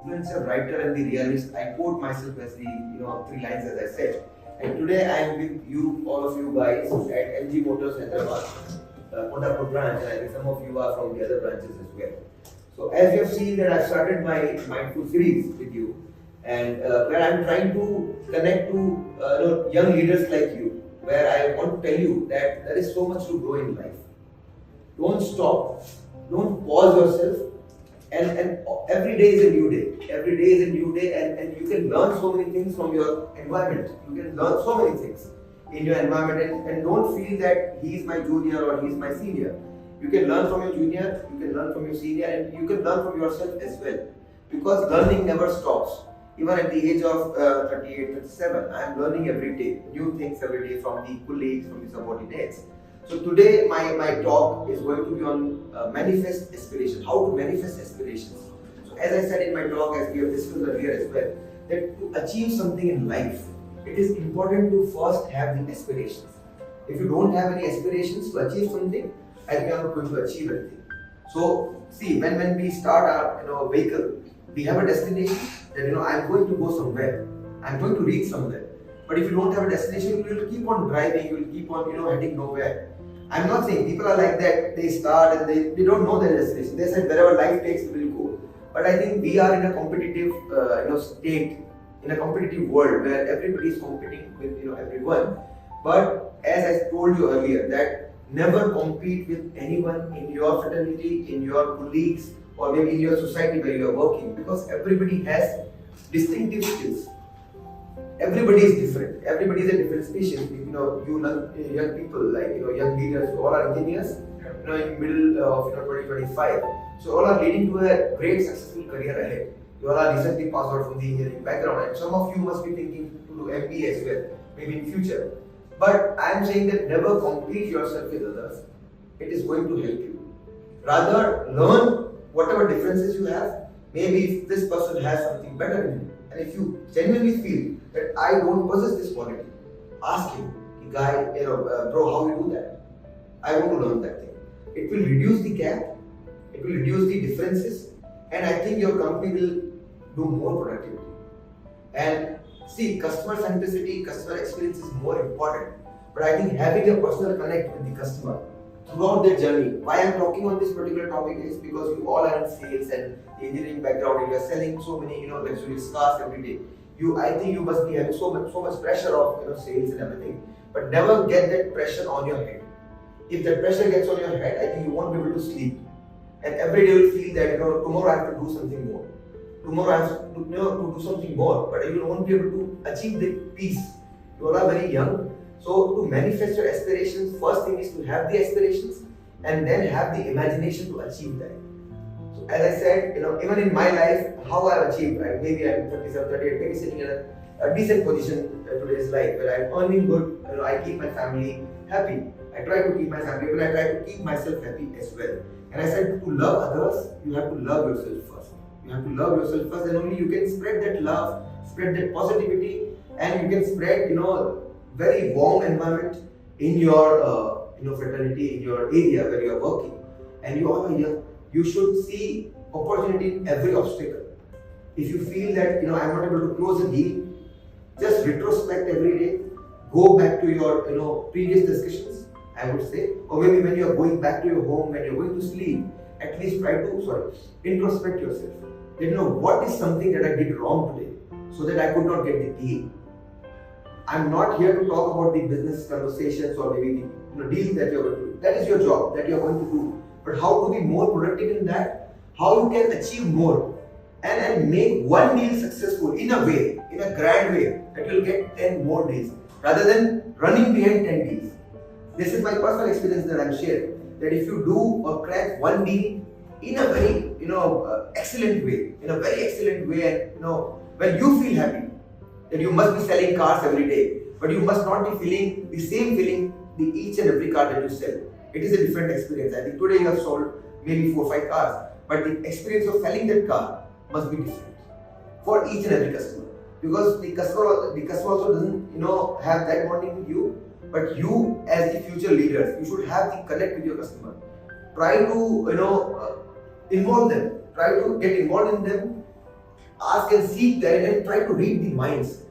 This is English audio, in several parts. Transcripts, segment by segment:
influencer, writer, and the realist. I quote myself as the three lines as I said. And today I am with you, all of you guys, at MG Motors Hyderabad, Kondapur branch, and I think some of you are from the other branches as well. So as you have seen that I've started my Mindful series with you, and where I'm trying to connect to young leaders like you, where I want to tell you that there is so much to grow in life. Don't stop, don't pause yourself, and every day is a new day. Every day is a new day, and you can learn so many things from your environment. You can learn so many things in your environment, and don't feel that he is my junior or he is my senior. You can learn from your junior, you can learn from your senior, and you can learn from yourself as well. Because learning never stops. Even at the age of 38, 37, I am learning every day, new things every day from the colleagues, from the subordinates. So today my talk is going to be on manifest aspiration, how to manifest aspirations. So as I said in my talk, as we have discussed earlier as well, that to achieve something in life, it is important to first have the aspirations. If you don't have any aspirations to achieve something, I think you are not going to achieve anything. So see, when we start our vehicle, we have a destination that I'm going to go somewhere, I'm going to reach somewhere. But if you don't have a destination, you will keep on driving, you will keep on heading nowhere. I'm not saying people are like that, they start and they don't know their destination. They said wherever life takes, we will go. But I think we are in a competitive state, in a competitive world where everybody is competing with everyone. But as I told you earlier, that never compete with anyone in your fraternity, in your colleagues, or maybe in your society where you are working, because everybody has distinctive skills. Everybody is different. Everybody is a different species. Young people, like young leaders, all are engineers. In middle of 2025, so all are leading to a great successful career ahead. You all are recently passed out from the engineering background, and some of you must be thinking to do MBA as well, maybe in future. But I am saying that never compete yourself with others. It is going to help you. Rather, learn whatever differences you have. Maybe if this person has something better than you, and if you genuinely feel that I don't possess this quality, ask him, guy, bro, how you do that? I want to learn that thing. It will reduce the gap, it will reduce the differences, and I think your company will do more productivity. And see, customer centricity, customer experience is more important. But I think having a personal connect with the customer throughout their journey. Why I'm talking on this particular topic is because you all are in sales and the engineering background, and you are selling so many luxurious cars every day. I think you must be having so much pressure of sales and everything. But never get that pressure on your head. If that pressure gets on your head, I think you won't be able to sleep. And every day you will feel that tomorrow I have to do something more. Tomorrow I have to do something more. But you won't be able to achieve the peace. You all are very young. So to manifest your aspirations, first thing is to have the aspirations and then have the imagination to achieve that. So as I said, even in my life, how I've achieved, maybe I'm 37, 38, maybe sitting in a decent position in today's life where I'm earning good, I keep my family happy. I try to keep my family, but I try to keep myself happy as well. And I said, to love others, you have to love yourself first. You have to love yourself first, and only you can spread that love, spread that positivity, and you can spread, very warm environment in your, fraternity, in your area where you are working. And you all are young. You should see opportunity in every obstacle. If you feel that, I'm not able to close a deal, just retrospect every day. Go back to your, previous discussions, I would say. Or maybe when you are going back to your home, when you are going to sleep, at least try to, introspect yourself. What is something that I did wrong today so that I could not get the deal. I'm not here to talk about the business conversations or maybe the deals that you're going to do. That is your job that you're going to do. But how to be more productive in that, how you can achieve more and make one deal successful in a way, in a grand way, that you'll get 10 more deals rather than running behind 10 deals. This is my personal experience that I'm sharing, that if you do or crack one deal in a very excellent way, and when you feel happy, that you must be selling cars every day, but you must not be feeling the same feeling each and every car that you sell. It is a different experience. I think today you have sold maybe 4 or 5 cars, but the experience of selling that car must be different for each and every customer, because the customer also doesn't have that bonding with you, but you as the future leaders, you should have the connect with your customer. Try to involve them, try to get involved in them, Ask and seek there and try to read the minds.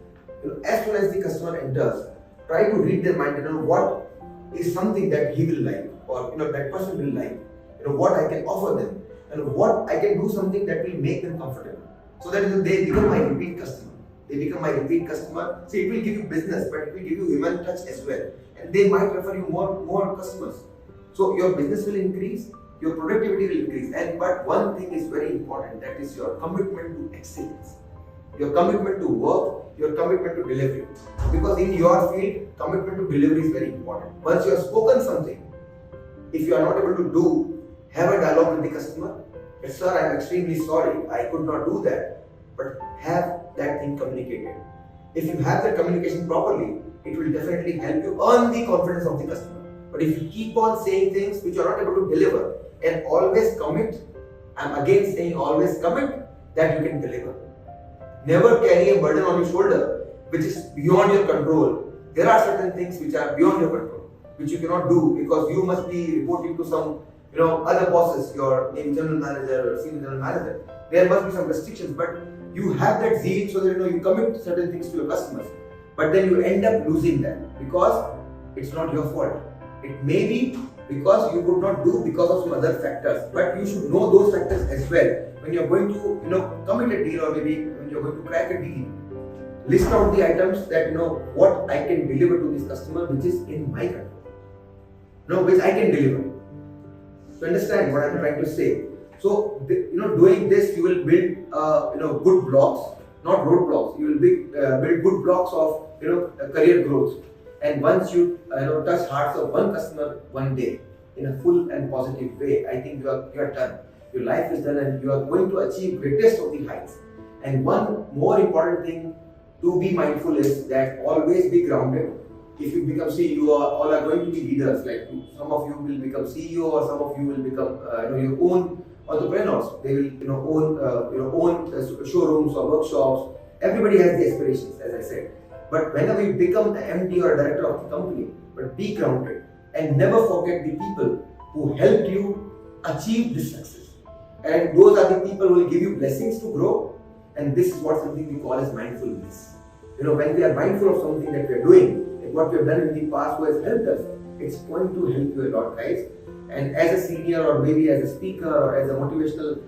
As soon as the customer enters, try to read their mind. What is something that he will like, or that person will like. What I can offer them, and what I can do something that will make them comfortable, so that they become my repeat customer. They become my repeat customer. So it will give you business, but it will give you human touch as well, and they might refer you more customers. So your business will increase, your productivity will increase, but one thing is very important, that is your commitment to excellence, your commitment to work, your commitment to delivery. Because in your field, commitment to delivery is very important. Once you have spoken something, if you are not able to do, have a dialogue with the customer. Yes, sir, I am extremely sorry, I could not do that. But have that thing communicated. If you have that communication properly, it will definitely help you earn the confidence of the customer. But if you keep on saying things which you are not able to deliver, and always commit, I am again saying always commit that you can deliver. Never carry a burden on your shoulder which is beyond your control. There are certain things which are beyond your control, which you cannot do because you must be reporting to some other bosses, your maybe general manager or senior general manager. There must be some restrictions, but you have that zeal so that you commit certain things to your customers. But then you end up losing that because it's not your fault. It may be because you could not do because of some other factors, but you should know those factors as well. When you're going to commit a deal, or maybe when you're going to crack a deal, list out the items that what I can deliver to this customer which is in my control. Which I can deliver. So understand what I'm trying to say. So doing this, you will build good blocks, not roadblocks. You will build good blocks of career growth. And once you touch hearts of one customer one day in a full and positive way, I think you are done. Your life is done, and you are going to achieve greatest of the heights. And one more important thing to be mindful is that always be grounded. If you become CEO, all are going to be leaders. Like some of you will become CEO, or some of you will become your own entrepreneurs. They will own showrooms or workshops. Everybody has the aspirations, as I said. But whenever you become an MD or a director of the company, but be grounded and never forget the people who helped you achieve this success. And those are the people who will give you blessings to grow. And this is something we call as mindfulness. When we are mindful of something that we are doing, and what we have done in the past who has helped us, it's going to help you a lot, guys. And as a senior, or maybe as a speaker, or as a motivational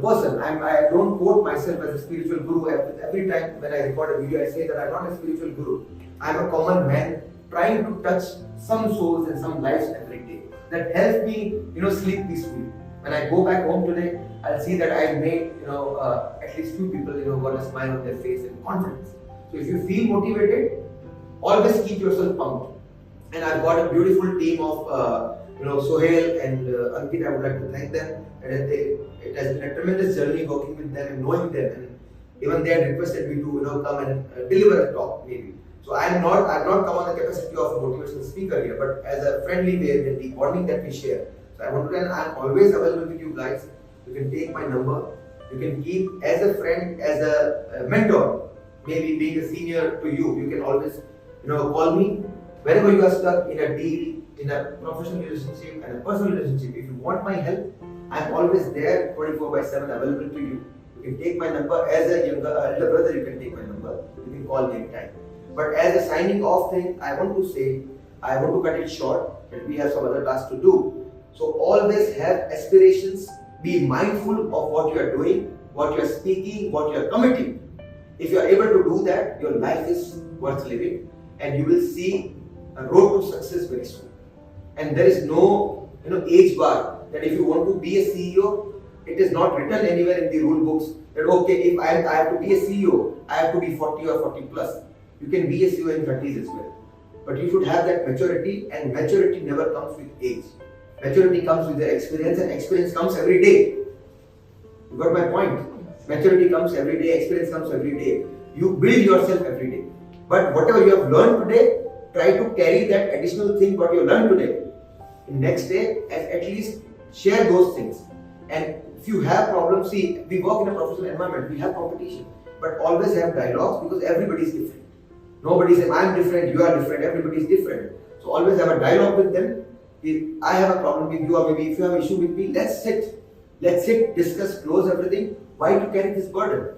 person, I don't quote myself as a spiritual guru. Every time when I record a video, I say that I'm not a spiritual guru. I'm a common man trying to touch some souls and some lives every day. That helps me, sleep peacefully. When I go back home today, I'll see that I made, at least few people, got a smile on their face and confidence. So if you feel motivated, always keep yourself pumped. And I've got a beautiful team of, Sohail and Ankit. I would like to thank them. And it has been a tremendous journey working with them and knowing them. And even they had requested me to, come and deliver a talk maybe. So I've not come on the capacity of a motivational speaker here, but as a friendly way, with the bonding that we share. So I want to tell you, I'm always available with you guys. You can take my number. You can keep as a friend, as a mentor, maybe being a senior to you. You can always, call me whenever you are stuck in a deal, in a professional relationship and a personal relationship. If you want my help, I'm always there 24/7 available to you. You can take my number. As a elder brother, you can take my number. You can call me anytime. But as a signing off thing, I want to say, I want to cut it short, and we have some other tasks to do. So always have aspirations. Be mindful of what you are doing, what you are speaking, what you are committing. If you are able to do that, your life is worth living, and you will see a road to success very soon. And there is no age bar that if you want to be a CEO, it is not written anywhere in the rule books that if I have to be a CEO, I have to be 40 or 40 plus. You can be a CEO in 30s as well. But you should have that maturity, and maturity never comes with age. Maturity comes with the experience, and experience comes every day. You got my point? Maturity comes every day, experience comes every day. You build yourself every day. But whatever you have learned today, try to carry that additional thing what you learned today. In next day, at least share those things. And if you have problems, see, we work in a professional environment, we have competition, but always have dialogues because everybody is different. Nobody says, I'm different, you are different, everybody is different. So always have a dialogue with them. If I have a problem with you, or maybe if you have an issue with me, let's sit, discuss, close everything. Why to carry this burden?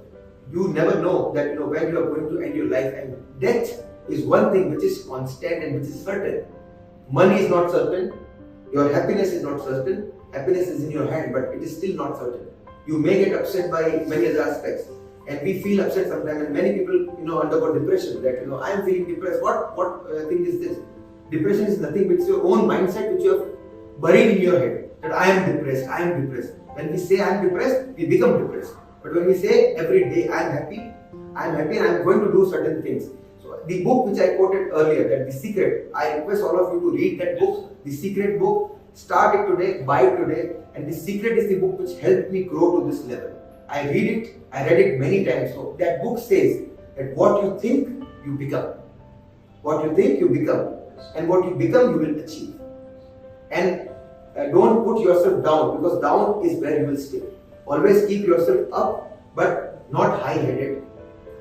You never know that when you are going to end your life, and death is one thing which is constant and which is certain. Money is not certain, your happiness is not certain, happiness is in your hand, but it is still not certain. You may get upset by many other aspects, and we feel upset sometimes, and many people undergo depression, that I am feeling depressed. What thing is this? Depression is nothing but your own mindset which you have buried in your head, that I am depressed, I am depressed. When we say I am depressed, we become depressed. But when we say every day I am happy and I am going to do certain things. So the book which I quoted earlier, that The Secret, I request all of you to read that book, The Secret book. Start it today, buy it today. And The Secret is the book which helped me grow to this level. I read it many times. So that book says that what you think, you become. What you think, you become. And what you become, you will achieve. And don't put yourself down, because down is where you will stay. Always keep yourself up, but not high-headed,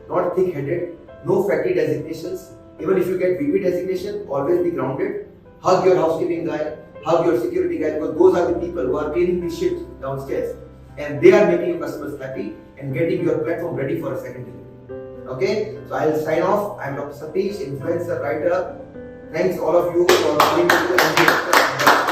not thick-headed, no fatty designations. Even if you get VP designation, always be grounded. Hug your housekeeping guy, hug your security guy, because those are the people who are cleaning the shit downstairs. And they are making your customers happy and getting your platform ready for a second delivery. Okay? So I'll sign off. I'm Dr. Satish, influencer, writer. Thanks all of you for coming to the